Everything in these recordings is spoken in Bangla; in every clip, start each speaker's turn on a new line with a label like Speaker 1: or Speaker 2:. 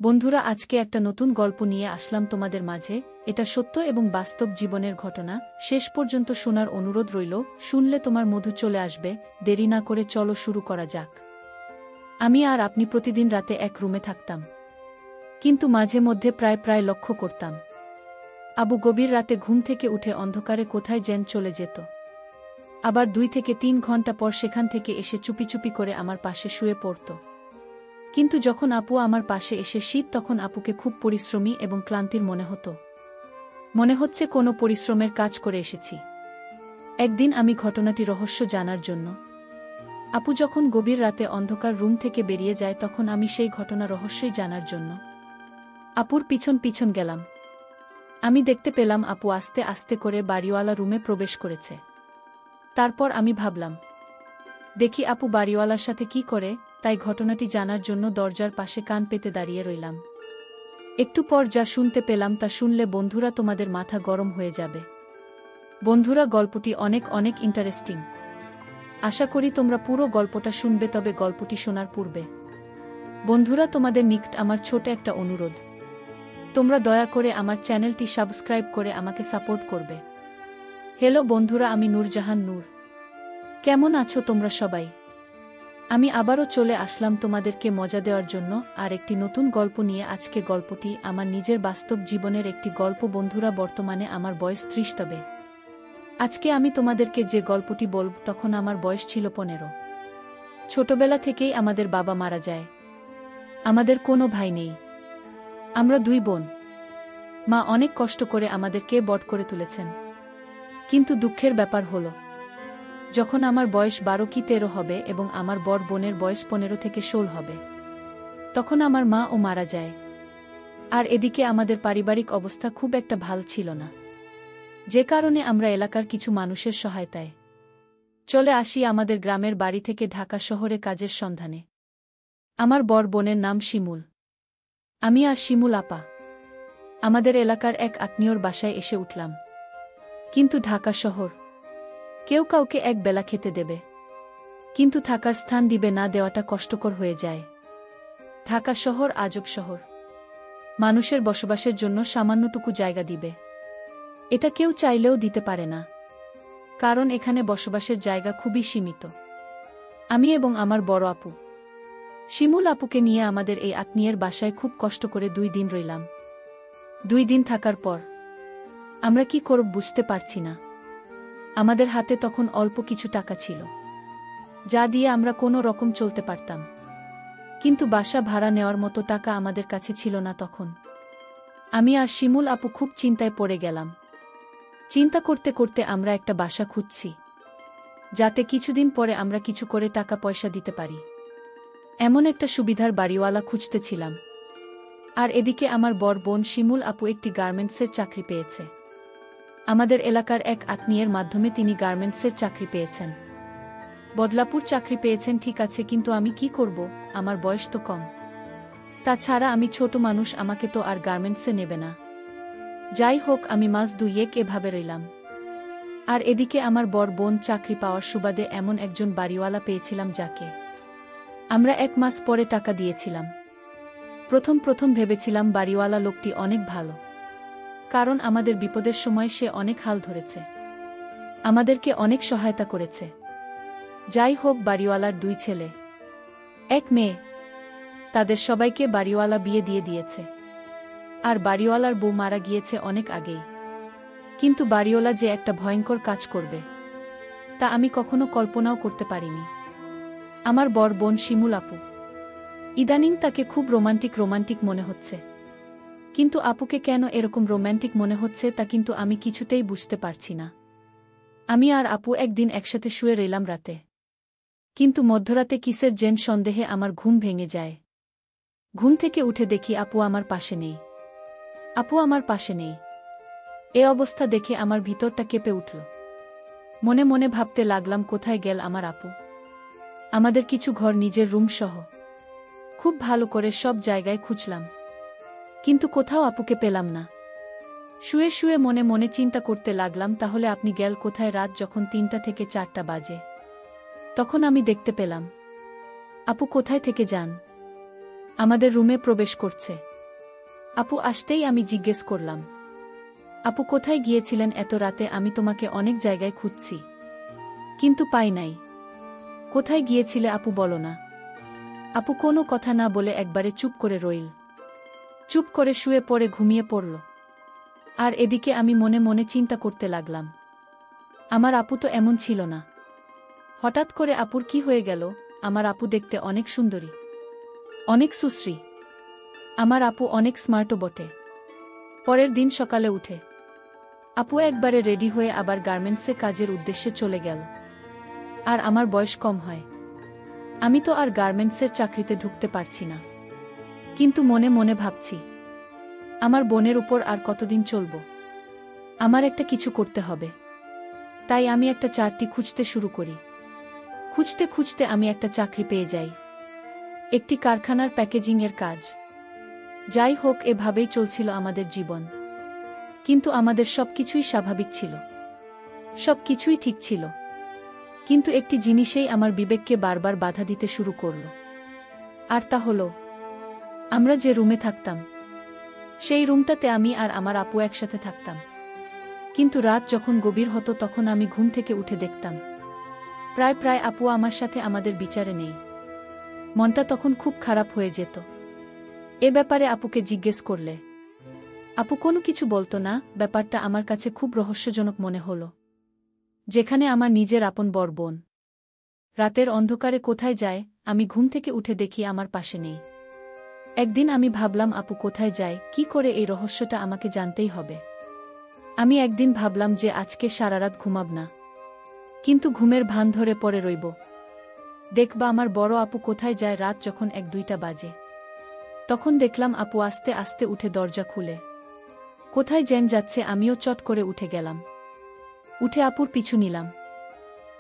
Speaker 1: বন্ধুরা, আজকে একটা নতুন গল্প নিয়ে আসলাম তোমাদের মাঝে। এটা সত্য এবং বাস্তব জীবনের ঘটনা। শেষ পর্যন্ত শোনার অনুরোধ রইল। শুনলে তোমার মধু চলে আসবে। দেরি না করে চলো শুরু করা যাক। আমি আর আপনি প্রতিদিন রাতে এক রুমে থাকতাম, কিন্তু মাঝে মধ্যে প্রায় লক্ষ্য করতাম আবু গভীর রাতে ঘুম থেকে উঠে অন্ধকারে কোথায় যেন চলে যেত। আবার 2 থেকে 3 ঘন্টা পর সেখান থেকে এসে চুপি চুপি করে আমার পাশে শুয়ে পড়ত। কিন্তু যখন আপু আমার পাশে এসে শীত, তখন আপুকে খুব পরিশ্রমী এবং ক্লান্তির মনে হতো। মনে হচ্ছে কোনো পরিশ্রমের কাজ করে এসেছি। একদিন আমি ঘটনাটি রহস্য জানার জন্য আপু যখন গভীর রাতে অন্ধকার রুম থেকে বেরিয়ে যায়, তখন আমি সেই ঘটনা রহস্যই জানার জন্য আপুর পিছন পিছন গেলাম। আমি দেখতে পেলাম আপু আস্তে আস্তে করে বাড়িওয়ালা রুমে প্রবেশ করেছে। তারপর আমি ভাবলাম, দেখি আপু বাড়িওয়ালার সাথে কি করে, তাই ঘটনাটি জানার জন্য দরজার পাশে কান পেতে দাঁড়িয়ে রইলাম। একটু পর যা শুনতে পেলাম তা শুনলে বন্ধুরা তোমাদের মাথা গরম হয়ে যাবে। বন্ধুরা, গল্পটি অনেক ইন্টারেস্টিং। আশা করি তোমরা পুরো গল্পটা শুনবে। তবে গল্পটি শোনার পূর্বে বন্ধুরা, তোমাদের নিকট আমার ছোট একটা অনুরোধ। তোমরা দয়া করে আমার চ্যানেলটি সাবস্ক্রাইব করে আমাকে সাপোর্ট করবে। হ্যালো বন্ধুরা, আমি নূরজাহান নূর। কেমন আছো তোমরা সবাই? আমি আবারও চলে আসলাম তোমাদেরকে মজা দেওয়ার জন্য আর একটি নতুন গল্প নিয়ে। আজকে গল্পটি আমার নিজের বাস্তব জীবনের একটি গল্প। বন্ধুরা, বর্তমানে আমার বয়স 30। তবে আজকে আমি তোমাদেরকে যে গল্পটি বলব, তখন আমার বয়স ছিল 15। ছোটবেলা থেকেই আমাদের বাবা মারা যায়। আমাদের কোনো ভাই নেই, আমরা 2 বোন। মা অনেক কষ্ট করে আমাদেরকে বড় করে তুলেছেন। কিন্তু দুঃখের ব্যাপার হলো, যখন আমার বয়স 12 কি 13 হবে এবং আমার বড় বোনের বয়স 15 থেকে 16 হবে, তখন আমার মা ও মারা যায়। আর এদিকে আমাদের পারিবারিক অবস্থা খুব একটা ভালো ছিল না, যে কারণে আমরা এলাকার কিছু মানুষের সহায়তায় চলে আসি আমাদের গ্রামের বাড়ি থেকে ঢাকা শহরে কাজের সন্ধানে। আমার বড় বোনের নাম শিমুল। আমি আর শিমুল আপা আমাদের এলাকার এক আত্মীয়র বাসায় এসে উঠলাম। কিন্তু ঢাকা শহর, কেউ কাউকে এক বেলা খেতে দেবে, কিন্তু থাকার স্থান দিবে না, দেওয়াটা কষ্টকর হয়ে যায়। ঢাকা শহর আজব শহর। মানুষের বসবাসের জন্য সামান্যটুকু জায়গা দিবে, এটা কেউ চাইলেও দিতে পারে না, কারণ এখানে বসবাসের জায়গা খুবই সীমিত। আমি এবং আমার বড় আপু শিমুল আপুকে নিয়ে আমাদের এই আত্মীয়ের বাসায় খুব কষ্ট করে 2 দিন রইলাম। 2 দিন থাকার পর আমরা কি করব বুঝতে পারছি না। আমাদের হাতে তখন অল্প কিছু টাকা ছিল, যা দিয়ে আমরা কোনো রকম চলতে পারতাম। কিন্তু বাসা ভাড়া নেওয়ার মতো টাকা আমাদের কাছে ছিল না তখন। আমি আর শিমুল আপু খুব চিন্তায় পড়ে গেলাম। চিন্তা করতে করতে আমরা একটা বাসা খুঁজছি, যাতে কিছুদিন পরে আমরা কিছু করে টাকা পয়সা দিতে পারি, এমন একটা সুবিধার বাড়িওয়ালা খুঁজতেছিলাম। আর এদিকে আমার বড় বোন শিমুল আপু একটি গার্মেন্টসের চাকরি পেয়েছে। আমাদের এলাকার এক আত্মীয়ের মাধ্যমে তিনি গার্মেন্টসের চাকরি পেয়েছেন। বদলাপুর চাকরি পেয়েছেন, ঠিক আছে, কিন্তু আমি কি করব, আমার বয়স তো কম। তাছাড়া আমি ছোট মানুষ, আমাকে তো আর গার্মেন্টসে নেবে না। যাই হোক, আমি মাস 2 এভাবে রইলাম। আর এদিকে আমার বড় বোন চাকরি পাওয়ার সুবাদে এমন একজন বাড়িওয়ালা পেয়েছিলাম, যাকে আমরা 1 মাস পরে টাকা দিয়েছিলাম। প্রথম ভেবেছিলাম বাড়িওয়ালা লোকটি অনেক ভালো, কারণ আমাদের বিপদের সময় সে অনেক হাল ধরেছে, আমাদেরকে অনেক সহায়তা করেছে। যাই হোক, বাড়িওয়ালার 2 ছেলে 1 মেয়ে, তাদের সবাইকে বাড়িওয়ালা বিয়ে দিয়ে দিয়েছে। আর বাড়িওয়ালার বউ মারা গিয়েছে অনেক আগেই। কিন্তু বাড়িওয়ালা যে একটা ভয়ঙ্কর কাজ করবে, তা আমি কখনো কল্পনাও করতে পারিনি। আমার বড় বোন শিমুল আপু ইদানিং তাকে খুব রোমান্টিক মনে হচ্ছে। কিন্তু আপুকে কেন এরকম রোমান্টিক মনে হচ্ছে তা কিন্তু আমি কিছুতেই বুঝতে পারছি না। আমি আর আপু একদিন একসাথে শুয়ে রইলাম রাতে, কিন্তু মধ্যরাতে কিসের যেন সন্দেহে আমার ঘুম ভেঙে যায়। ঘুম থেকে উঠে দেখি আপু আমার পাশে নেই। আপু আমার পাশে নেই। এ অবস্থা দেখে আমার ভিতরটা কেঁপে উঠল। মনে মনে ভাবতে লাগলাম, কোথায় গেল আমার আপু। আমাদের কিছু ঘর, নিজের রুম সহ খুব ভালো করে সব জায়গায় খুঁজলাম, কিন্তু কোথাও আপুকে পেলাম না। শুয়ে শুয়ে মনে মনে চিন্তা করতে লাগলাম, তাহলে আপনি গেল কোথায়। রাত যখন 3টা থেকে 4টা বাজে, তখন আমি দেখতে পেলাম আপু কোথায় থেকে যান আমাদের রুমে প্রবেশ করছে। আপু আসতেই আমি জিজ্ঞেস করলাম, আপু কোথায় গিয়েছিলেন এত রাতে? আমি তোমাকে অনেক জায়গায় খুঁজছি, কিন্তু পাই নাই। কোথায় গিয়েছিলে আপু, বলো না। আপু কোনো কথা না বলে একবারে চুপ করে রইল। চুপ করে শুয়ে পড়ে ঘুমিয়ে পড়ল। আর এদিকে আমি মনে মনে চিন্তা করতে লাগলাম, আমার আপু তো এমন ছিল না। হঠাৎ করে আপুর কি হয়ে গেল? আমার আপু দেখতে অনেক সুন্দরী, অনেক সুশ্রী। আমার আপু অনেক স্মার্টও বটে। পরের দিন সকালে উঠে আপু একবারে রেডি হয়ে আবার গার্মেন্টসে কাজের উদ্দেশ্যে চলে গেল। আর আমার বয়স কম হয়, আমি তো আর গার্মেন্টসের চাকরিতে ঢুকতে পারছি না। কিন্তু মনে মনে ভাবছি, আমার বোনের উপর আর কতদিন চলব? আমার একটা কিছু করতে হবে। তাই আমি একটা চাকরি খুঁজতে শুরু করি। খুঁজতে খুঁজতে আমি একটা চাকরি পেয়ে যাই, একটি কারখানার প্যাকেজিংয়ের কাজ। যাই হোক, এভাবেই চলছিল আমাদের জীবন। কিন্তু আমাদের সবকিছুই স্বাভাবিক ছিল, সবকিছুই ঠিক ছিল। কিন্তু একটি জিনিসেই আমার বিবেককে বারবার বাধা দিতে শুরু করল। আর তা হলো, আমরা যে রুমে থাকতাম, সেই রুমটাতে আমি আর আমার আপু একসাথে থাকতাম। কিন্তু রাত যখন গভীর হতো তখন আমি ঘুম থেকে উঠে দেখতাম প্রায় প্রায় আপু আমার সাথে আমাদের বিচারে নেই। মনটা তখন খুব খারাপ হয়ে যেত। এ ব্যাপারে আপুকে জিজ্ঞেস করলে আপু কোনো কিছু বলতো না। ব্যাপারটা আমার কাছে খুব রহস্যজনক মনে হলো। যেখানে আমার নিজের আপন বড় বোন রাতের অন্ধকারে কোথায় যায়, আমি ঘুম থেকে উঠে দেখি আমার পাশে নেই। একদিন আমি ভাবলাম, আপু কোথায় যায়, কি করে, এই রহস্যটা আমাকে জানতেই হবে। আমি একদিন ভাবলাম যে আজকে সারারাত ঘুমাব না, কিন্তু ঘুমের ভান ধরে পড়ে রইব। দেখবা আমার বড় আপু কোথায় যায়। রাত যখন 1-2টা বাজে, তখন দেখলাম আপু আস্তে আস্তে উঠে দরজা খুলে কোথায় যেন যাচ্ছে। আমিও চট করে উঠে গেলাম। উঠে আপুর পিছু নিলাম।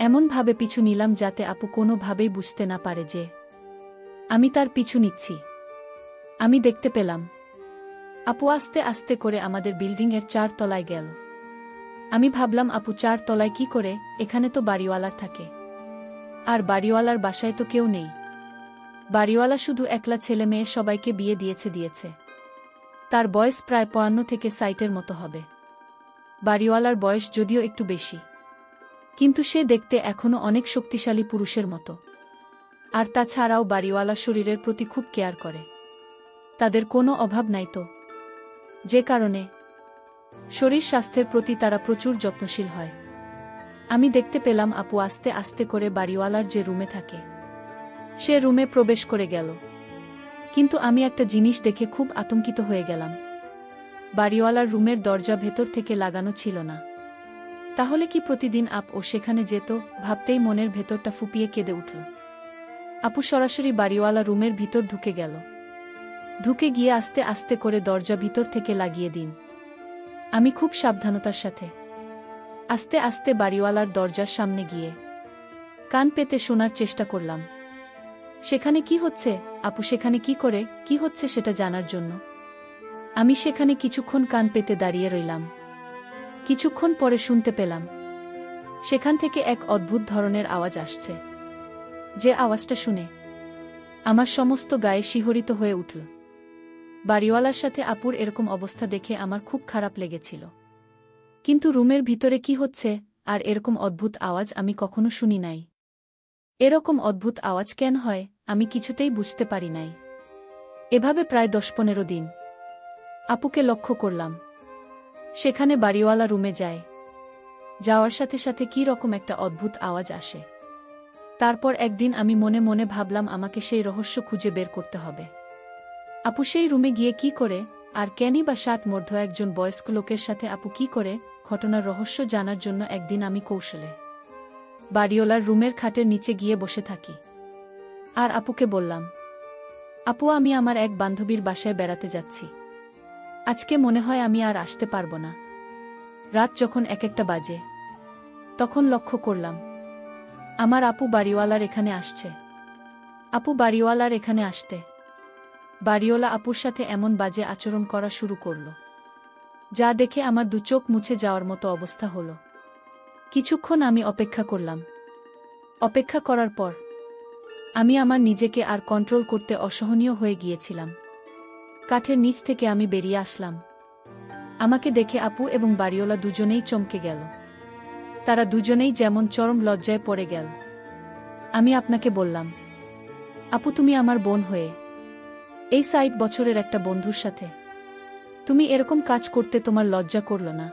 Speaker 1: এমনভাবে পিছু নিলাম যাতে আপু কোনোভাবেই বুঝতে না পারে যে আমি তার পিছু নিচ্ছি। আমি দেখতে পেলাম আপু আস্তে আস্তে করে আমাদের বিল্ডিংয়ের 4 তলায় গেল। আমি ভাবলাম, আপু 4 তলায় কি করে? এখানে তো বাড়িওয়ালার থাকে, আর বাড়িওয়ালার বাসায় তো কেউ নেই। বাড়িওয়ালা শুধু একলা ছেলে মেয়ে সবাইকে বিয়ে দিয়েছে। তার বয়স প্রায় 55 থেকে 60-এর মতো হবে। বাড়িওয়ালার বয়স যদিও একটু বেশি, কিন্তু সে দেখতে এখনো অনেক শক্তিশালী পুরুষের মতো। আর তাছাড়াও বাড়িওয়ালা শরীরের প্রতি খুব কেয়ার করে। তাদের কোনো অভাব নাই তো, যে কারণে শরীর স্বাস্থ্যের প্রতি তারা প্রচুর যত্নশীল হয়। আমি দেখতে পেলাম আপু আস্তে আস্তে করে বাড়িওয়ালার যে রুমে থাকে সে রুমে প্রবেশ করে গেল। কিন্তু আমি একটা জিনিস দেখে খুব আতঙ্কিত হয়ে গেলাম। বাড়িওয়ালার রুমের দরজা ভেতর থেকে লাগানো ছিল না। তাহলে কি প্রতিদিন ও সেখানে যেত? ভাবতেই মনের ভেতরটা ফুপিয়ে কেঁদে উঠল। আপু সরাসরি বাড়িওয়ালা রুমের ভিতর ঢুকে গেল। ঢুকে গিয়ে আস্তে আস্তে করে দরজা ভিতর থেকে লাগিয়ে দিন। আমি খুব সাবধানতার সাথে আস্তে আস্তে বাড়িওয়ালার দরজার সামনে গিয়ে কান পেতে শোনার চেষ্টা করলাম সেখানে কি হচ্ছে। আপু সেখানে কি করে, কি হচ্ছে সেটা জানার জন্য আমি সেখানে কিছুক্ষণ কান পেতে দাঁড়িয়ে রইলাম। কিছুক্ষণ পরে শুনতে পেলাম সেখান থেকে এক অদ্ভুত ধরনের আওয়াজ আসছে। যে আওয়াজটা শুনে আমার সমস্ত গায়ে শিহরিত হয়ে উঠল। বাড়িওয়ালার সাথে আপুর এরকম অবস্থা দেখে আমার খুব খারাপ লেগেছিল। কিন্তু রুমের ভিতরে কি হচ্ছে আর এরকম অদ্ভুত আওয়াজ আমি কখনো শুনি নাই। এরকম অদ্ভুত আওয়াজ কেন হয় আমি কিছুতেই বুঝতে পারি নাই। এভাবে প্রায় 10-15 দিন আপুকে লক্ষ্য করলাম সেখানে বাড়িওয়ালা রুমে যায়। যাওয়ার সাথে সাথে কি রকম একটা অদ্ভুত আওয়াজ আসে। তারপর একদিন আমি মনে মনে ভাবলাম আমাকে সেই রহস্য খুঁজে বের করতে হবে। আপু সেই রুমে গিয়ে কি করে, আর কেনই বা 60 মধ্য একজন বয়স্ক লোকের সাথে আপু কি করে, ঘটনার রহস্য জানার জন্য একদিন আমি কৌশলে বাড়িওয়ালার রুমের খাটের নিচে গিয়ে বসে থাকি। আর আপুকে বললাম, আপু আমি আমার এক বান্ধবীর বাসায় বেড়াতে যাচ্ছি। আজকে মনে হয় আমি আর আসতে পারবো না। রাত যখন 1-1টা বাজে তখন লক্ষ্য করলাম আমার আপু বাড়িওয়ালার এখানে আসছে। আপু বাড়িওয়ালার এখানে আসতে বাড়িওয়ালা আপুর সাথে এমন বাজে আচরণ করা শুরু করল, যা দেখে আমার 2 চোখ মুছে যাওয়ার মতো অবস্থা হলো। কিছুক্ষণ আমি অপেক্ষা করলাম। অপেক্ষা করার পর আমি আমার নিজেকে আর কন্ট্রোল করতে অসহনীয় হয়ে গিয়েছিলাম। কাঠের নিচ থেকে আমি বেরিয়ে আসলাম। আমাকে দেখে আপু এবং বাড়িওয়ালা দুজনেই চমকে গেল। তারা দুজনেই যেমন চরম লজ্জায় পড়ে গেল। আমি আপনাকে বললাম, আপু তুমি আমার বোন হয়ে এই ৬০ বছরের একটা বন্ধুর সাথে তুমি এরকম কাজ করতে তোমার লজ্জা করল না?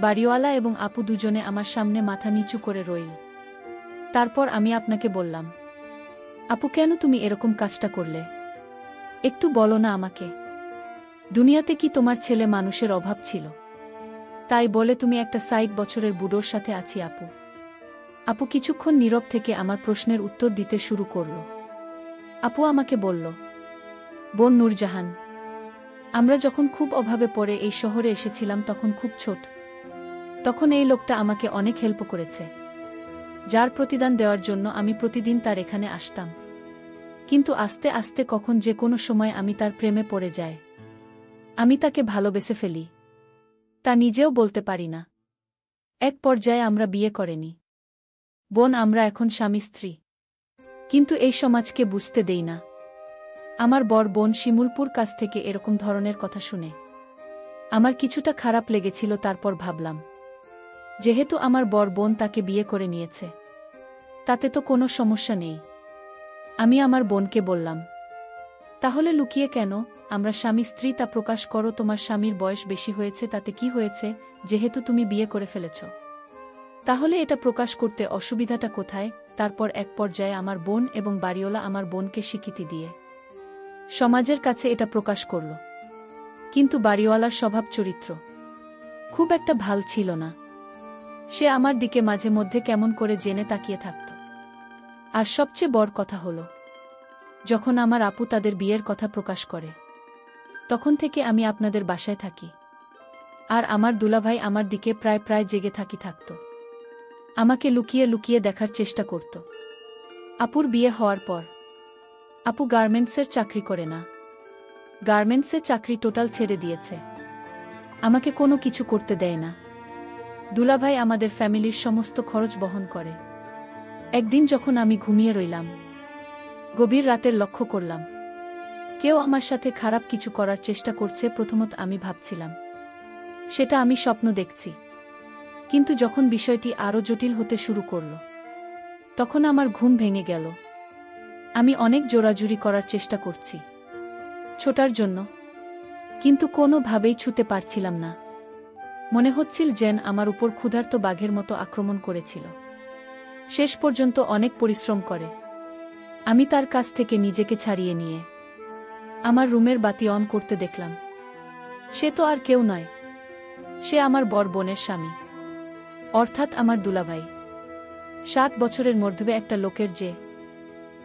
Speaker 1: বাড়িওয়ালা এবং আপু দুজনে আমার সামনে মাথা নিচু করে রইল। তারপর আমি আপনাকে বললাম, আপু কেন তুমি এরকম কাজটা করলে? একটু বলো না আমাকে। দুনিয়াতে কি তোমার ছেলে মানুষের অভাব ছিল? তাই বলে তুমি একটা ৬০ বছরের বুড়োর সাথে আছি? আপু আপু কিছুক্ষণ নীরব থেকে আমার প্রশ্নের উত্তর দিতে শুরু করল। আপু আমাকে বলল, বোন নূরজাহান, আমরা যখন খুব অভাবে পড়ে এই শহরে এসেছিলাম তখন খুব ছোট। তখন এই লোকটা আমাকে অনেক হেল্প করেছে, যার প্রতিদান দেওয়ার জন্য আমি প্রতিদিন তার এখানে আসতাম। কিন্তু আস্তে আস্তে কখন যে কোনো সময় আমি তার প্রেমে পড়ে যাই। আমি তাকে ভালোবেসে ফেলি, তা নিজেও বলতে পারি না। এক পর্যায়ে আমরা বিয়ে করেনি বোন, আমরা এখন স্বামী স্ত্রী। কিন্তু এই সমাজকে বুঝতে দেই না। আমার বর বোন শিমুলপুর কাছ থেকে এরকম ধরনের কথা শুনে আমার কিছুটা খারাপ লেগেছিল। তারপর ভাবলাম, যেহেতু আমার বর বোন তাকে বিয়ে করে নিয়েছে, তাতে তো কোনো সমস্যা নেই। আমি আমার বোনকে বললাম, তাহলে লুকিয়ে কেন? আমরা স্বামী স্ত্রী তা প্রকাশ করো। তোমার স্বামীর বয়স বেশি হয়েছে, তাতে কি হয়েছে? যেহেতু তুমি বিয়ে করে ফেলেছ, তাহলে এটা প্রকাশ করতে অসুবিধাটা কোথায়? তারপর এক পর্যায়ে আমার বোন এবং বাড়িওয়ালা আমার বোনকে স্বীকৃতি দিয়ে সমাজের কাছে এটা প্রকাশ করল। কিন্তু বাড়িওয়ালার স্বভাব চরিত্র খুব একটা ভাল ছিল না। সে আমার দিকে মাঝে মধ্যে কেমন করে জেনে তাকিয়ে থাকত। আর সবচেয়ে বড় কথা হলো, যখন আমার আপু তাদের বিয়ের কথা প্রকাশ করে, তখন থেকে আমি আপনাদের বাসায় থাকি। আর আমার দুলাভাই আমার দিকে প্রায় প্রায় জেগে থাকত। আমাকে লুকিয়ে লুকিয়ে দেখার চেষ্টা করত। আপুর বিয়ে হওয়ার পর আপু গার্মেন্টসের চাকরি করে না। গার্মেন্টসে চাকরি টোটাল ছেড়ে দিয়েছে। আমাকে কোনো কিছু করতে দেয় না। দুলাভাই আমাদের ফ্যামিলির সমস্ত খরচ বহন করে। একদিন যখন আমি ঘুমিয়ে রইলাম, গভীর রাতের লক্ষ্য করলাম কেউ আমার সাথে খারাপ কিছু করার চেষ্টা করছে। প্রথমত আমি ভাবছিলাম সেটা আমি স্বপ্ন দেখছি, কিন্তু যখন বিষয়টি আরও জটিল হতে শুরু করল, তখন আমার ঘুম ভেঙে গেল। আমি অনেক জোরাজুরি করার চেষ্টা করছি ছোটার জন্য, কিন্তু কোনোভাবেই ছুতে পারছিলাম না। মনে হচ্ছিল যেন আমার উপর ক্ষুধার্ত বাঘের মতো আক্রমণ করেছিল। শেষ পর্যন্ত অনেক পরিশ্রম করে আমি তার কাছ থেকে নিজেকে ছাড়িয়ে নিয়ে আমার রুমের বাতি অন করতে দেখলাম। সে তো আর কেউ নয়, সে আমার বর বোনের স্বামী, অর্থাৎ আমার দুলাভাই। 7 বছরের মধ্যে একটা লোকের যে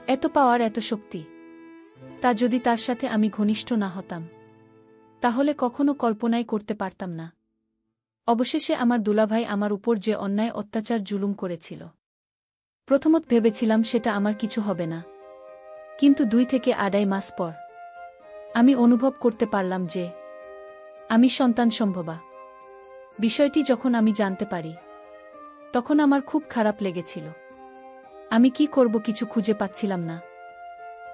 Speaker 1: এত পাওয়ার, এত শক্তি, তা যদি তার সাথে আমি ঘনিষ্ঠ না হতাম, তাহলে কখনো কল্পনাই করতে পারতাম না। অবশেষে আমার দুলাভাই আমার উপর যে অন্যায় অত্যাচার জুলুম করেছিল, প্রথমত ভেবেছিলাম সেটা আমার কিছু হবে না, কিন্তু 2 থেকে 2.5 মাস পর আমি অনুভব করতে পারলাম যে আমি সন্তান সম্ভবা। বিষয়টি যখন আমি জানতে পারি, তখন আমার খুব খারাপ লেগেছিল। আমি কি করব কিছু খুঁজে পাচ্ছিলাম না।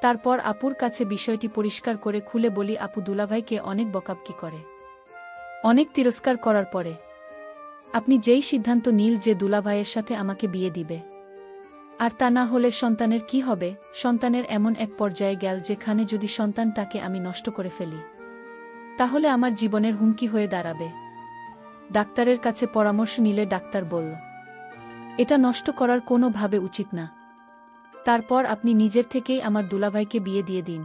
Speaker 1: তারপর আপুর কাছে বিষয়টি পরিষ্কার করে খুলে বলি, আপু দুলাভাইকে অনেক বকাবকি করে, অনেক তিরস্কার করার পরে আপনি যেই সিদ্ধান্ত নিল যে দুলাভাইয়ের সাথে আমাকে বিয়ে দিবে, আর তা না হলে সন্তানের কি হবে? সন্তানের এমন এক পর্যায়ে গেল যেখানে যদি সন্তানটাকে আমি নষ্ট করে ফেলি, তাহলে আমার জীবনের হুমকি হয়ে দাঁড়াবে। ডাক্তারের কাছে পরামর্শ নিলে ডাক্তার বলল, এটা নষ্ট করার কোনোভাবে উচিত না। তারপর আপনি নিজের থেকেই আমার দুলাভাইকে বিয়ে দিয়ে দিন।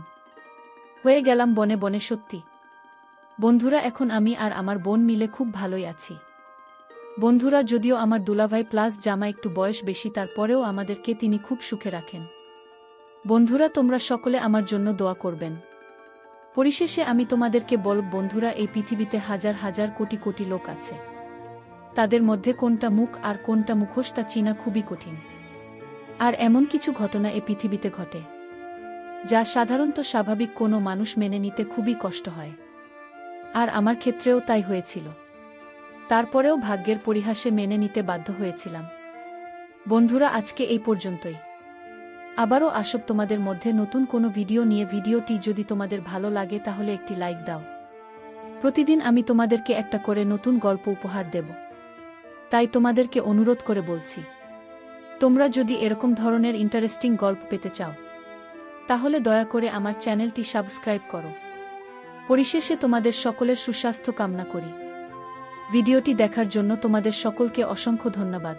Speaker 1: হয়ে গেলাম বনে বনে সত্যি। বন্ধুরা, এখন আমি আর আমার বোন মিলে খুব ভালোই আছি। বন্ধুরা, যদিও আমার দুলাভাই প্লাস জামা একটু বয়স বেশি, তারপরেও আমাদেরকে তিনি খুব সুখে রাখেন। বন্ধুরা, তোমরা সকলে আমার জন্য দোয়া করবেন। পরিশেষে আমি তোমাদেরকে বলব, বন্ধুরা, এই পৃথিবীতে হাজার হাজার কোটি কোটি লোক আছে। তাদের মধ্যে কোনটা মুখ আর কোনটা মুখোশ তা চিনা খুবই কঠিন। আর এমন কিছু ঘটনা এই পৃথিবীতে ঘটে যা সাধারণত স্বাভাবিক কোনো মানুষ মেনে নিতে খুবই কষ্ট হয়। আর আমার ক্ষেত্রেও তাই হয়েছিল। তারপরেও ভাগ্যের পরিহাসে মেনে নিতে বাধ্য হয়েছিলাম। বন্ধুরা, আজকে এই পর্যন্তই। আবারও আসব তোমাদের মধ্যে নতুন কোনো ভিডিও নিয়ে। ভিডিওটি যদি তোমাদের ভালো লাগে তাহলে একটি লাইক দাও। প্রতিদিন আমি তোমাদেরকে একটা করে নতুন গল্প উপহার দেব, তাই তোমাদেরকে অনুরোধ করে বলছি, তোমরা যদি এরকম ধরনের ইন্টারেস্টিং গল্প পেতে চাও তাহলে দয়া করে আমার চ্যানেলটি সাবস্ক্রাইব করো। পরিশেষে তোমাদের সকলের সুস্বাস্থ্য কামনা করি। ভিডিওটি দেখার জন্য তোমাদের সকলকে অসংখ্য ধন্যবাদ।